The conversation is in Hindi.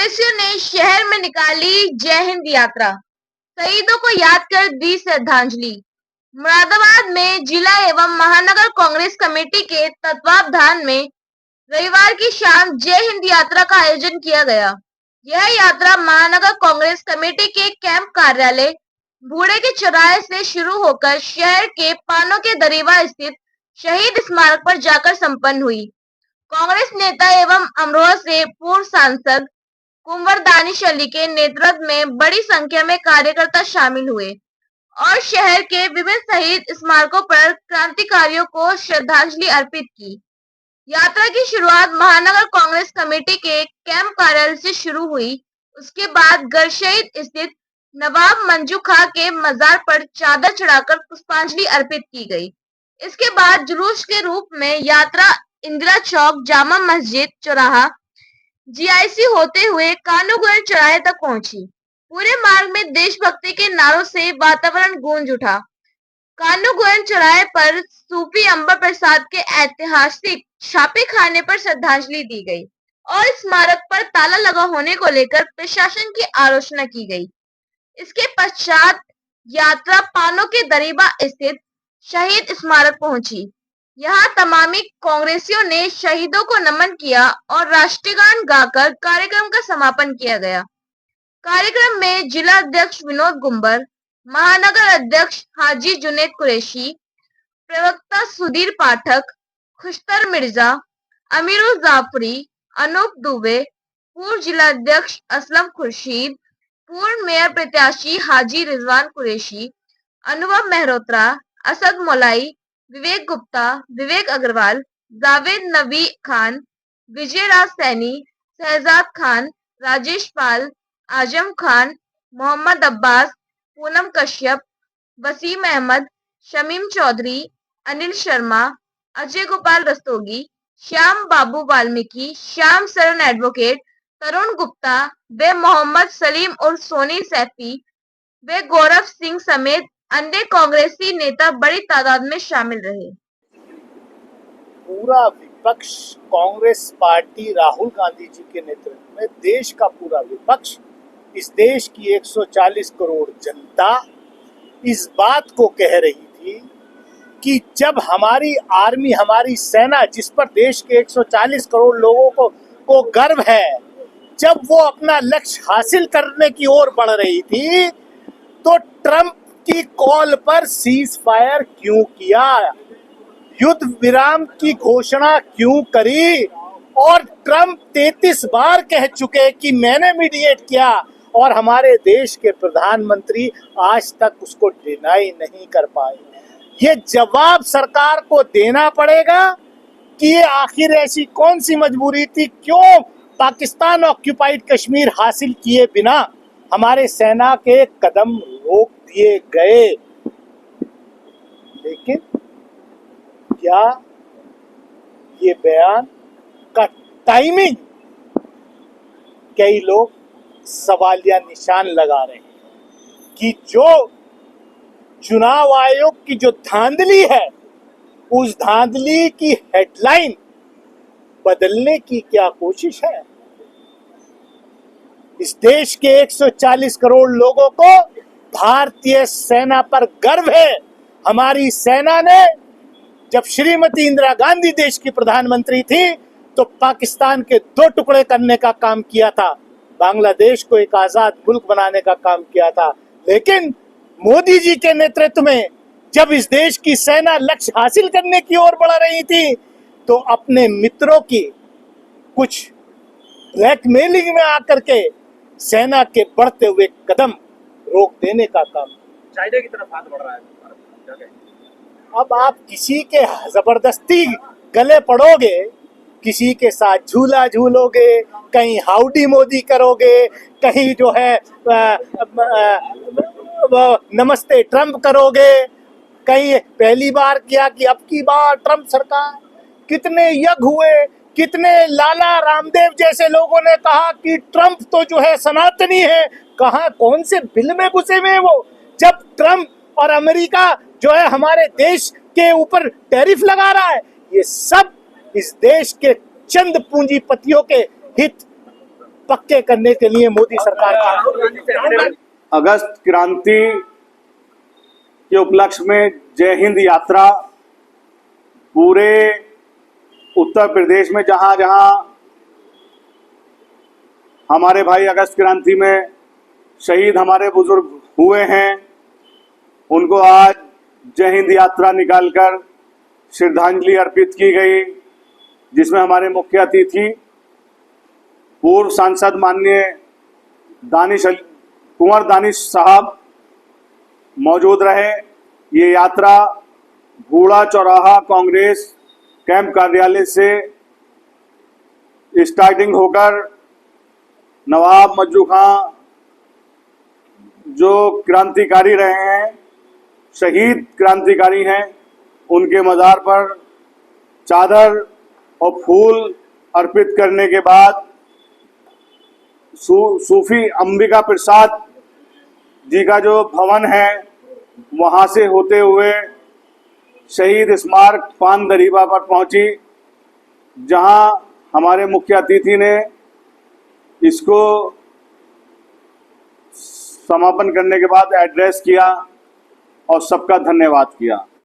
कांग्रेसियों ने शहर में निकाली जय हिंद यात्रा, शहीदों को याद कर दी श्रद्धांजलि। मुरादाबाद में जिला एवं महानगर कांग्रेस कमेटी के तत्वावधान में रविवार की शाम जय हिंद यात्रा का आयोजन किया गया। यह यात्रा महानगर कांग्रेस कमेटी के कैंप कार्यालय बूढ़े के चौराहे से शुरू होकर शहर के पानों के दरीवा स्थित शहीद स्मारक पर जाकर संपन्न हुई। कांग्रेस नेता एवं अमरोहा से पूर्व सांसद कुंवर दानिश अली के नेतृत्व में बड़ी संख्या में कार्यकर्ता शामिल हुए और शहर के विभिन्न शहीद स्मारकों पर क्रांतिकारियों को श्रद्धांजलि अर्पित की। यात्रा की शुरुआत महानगर कांग्रेस कमेटी के कैंप कार्यालय से शुरू हुई। उसके बाद गरशहीद स्थित नवाब मंजू खां के मजार पर चादर चढ़ाकर पुष्पांजलि अर्पित की गई। इसके बाद जुलूस के रूप में यात्रा इंदिरा चौक, जामा मस्जिद चौराहा, जीआईसी होते हुए कानूगंज चौराहे तक पहुंची। पूरे मार्ग में देशभक्ति के नारों से वातावरण गूंज उठा। कानूगंज चौराहे पर सूफी अंबर प्रसाद के ऐतिहासिक छापे खाने पर श्रद्धांजलि दी गई और स्मारक पर ताला लगा होने को लेकर प्रशासन की आलोचना की गई। इसके पश्चात यात्रा पानों के दरीबा स्थित शहीद स्मारक पहुंची। यहाँ तमामी कांग्रेसियों ने शहीदों को नमन किया और राष्ट्रीय गान गाकर कार्यक्रम का समापन किया गया। कार्यक्रम में जिला अध्यक्ष विनोद गुंबर, महानगर अध्यक्ष हाजी जुनेद कुरैशी, प्रवक्ता सुधीर पाठक, खुशतर मिर्जा, अमीरुल जाफरी, अनूप दुबे, पूर्व जिला अध्यक्ष असलम खुर्शीद, पूर्व मेयर प्रत्याशी हाजी रिजवान कुरैशी, अनुभव मेहरोत्रा, असद मोलाई, विवेक गुप्ता, विवेक अग्रवाल, जावेद नबी खान, विजय राज सैनी, शहजाद खान, राजेश पाल, आजम खान, मोहम्मद अब्बास, पूनम कश्यप, वसीम अहमद, शमीम चौधरी, अनिल शर्मा, अजय गोपाल रस्तोगी, श्याम बाबू वाल्मीकि, श्याम शरण एडवोकेट, तरुण गुप्ता, व मोहम्मद सलीम और सोनी सैफी व गौरव सिंह समेत अन्य कांग्रेसी नेता बड़ी तादाद में शामिल रहे। पूरा विपक्ष कांग्रेस पार्टी राहुल गांधी जी के नेतृत्व में, देश का पूरा विपक्ष, इस देश की 140 करोड़ जनता इस बात को कह रही थी कि जब हमारी आर्मी, हमारी सेना, जिस पर देश के 140 करोड़ लोगों को गर्व है, जब वो अपना लक्ष्य हासिल करने की ओर बढ़ रही थी तो ट्रंप की कॉल पर सीज फायर क्यों किया, युद्ध विराम की घोषणा क्यों करी, और ट्रंप 33 बार कह चुके कि मैंने मीडिएट किया और हमारे देश के प्रधानमंत्री आज तक उसको डिनाई नहीं कर पाए। ये जवाब सरकार को देना पड़ेगा कि ये आखिर ऐसी कौन सी मजबूरी थी, क्यों पाकिस्तान ऑक्यूपाइड कश्मीर हासिल किए बिना हमारे सेना के कदम रोक दिए गए। लेकिन क्या ये बयान का टाइमिंग, कई लोग सवालिया निशान लगा रहे हैं कि जो चुनाव आयोग की जो धांधली है, उस धांधली की हेडलाइन बदलने की क्या कोशिश है। इस देश के 140 करोड़ लोगों को भारतीय सेना पर गर्व है। हमारी सेना ने, जब श्रीमती इंदिरा गांधी देश की प्रधानमंत्री थी, तो पाकिस्तान के 2 टुकड़े करने का काम किया था, बांग्लादेश को एक आजाद मुल्क बनाने का काम किया था। लेकिन मोदी जी के नेतृत्व में जब इस देश की सेना लक्ष्य हासिल करने की ओर बढ़ रही थी, तो अपने मित्रों की कुछ ब्लैकमेलिंग में आकर के सेना के बढ़ते हुए कदम रोक देने का काम, चाइना की तरफ हाथ बढ़ रहा है। अब आप किसी के जबरदस्ती गले पड़ोगे, किसी के साथ झूला झूलोगे, कहीं हाउडी मोदी करोगे, कहीं जो है नमस्ते ट्रंप करोगे, कहीं पहली बार किया कि अब की बार ट्रंप सरकार। कितने यज्ञ हुए, कितने लाला रामदेव जैसे लोगों ने कहा कि ट्रंप तो जो है सनातनी है। कहाँ, कौन से बिल में घुसे हुए वो, जब ट्रंप और अमेरिका जो है हमारे देश के ऊपर टैरिफ लगा रहा है। ये सब इस देश के चंद पूंजीपतियों के हित पक्के करने के लिए मोदी सरकार काम राहुल गांधी से अपने अगस्त क्रांति के उपलक्ष्य में जय हिंद यात्रा पूरे उत्तर प्रदेश में जहां जहां हमारे भाई अगस्त क्रांति में शहीद हमारे बुजुर्ग हुए हैं, उनको आज जय हिंद यात्रा निकालकर श्रद्धांजलि अर्पित की गई, जिसमें हमारे मुख्य अतिथि पूर्व सांसद माननीय कुंवर दानिश साहब मौजूद रहे। ये यात्रा घोड़ा चौराहा कांग्रेस कैंप कार्यालय से स्टार्टिंग होकर नवाब मज्जू खां जो क्रांतिकारी रहे हैं, शहीद क्रांतिकारी हैं, उनके मज़ार पर चादर और फूल अर्पित करने के बाद सूफी अंबिका प्रसाद जी का जो भवन है वहां से होते हुए शहीद स्मारक पान दरीबा पर पहुंची, जहां हमारे मुख्य अतिथि ने इसको समापन करने के बाद एड्रेस किया और सबका धन्यवाद किया।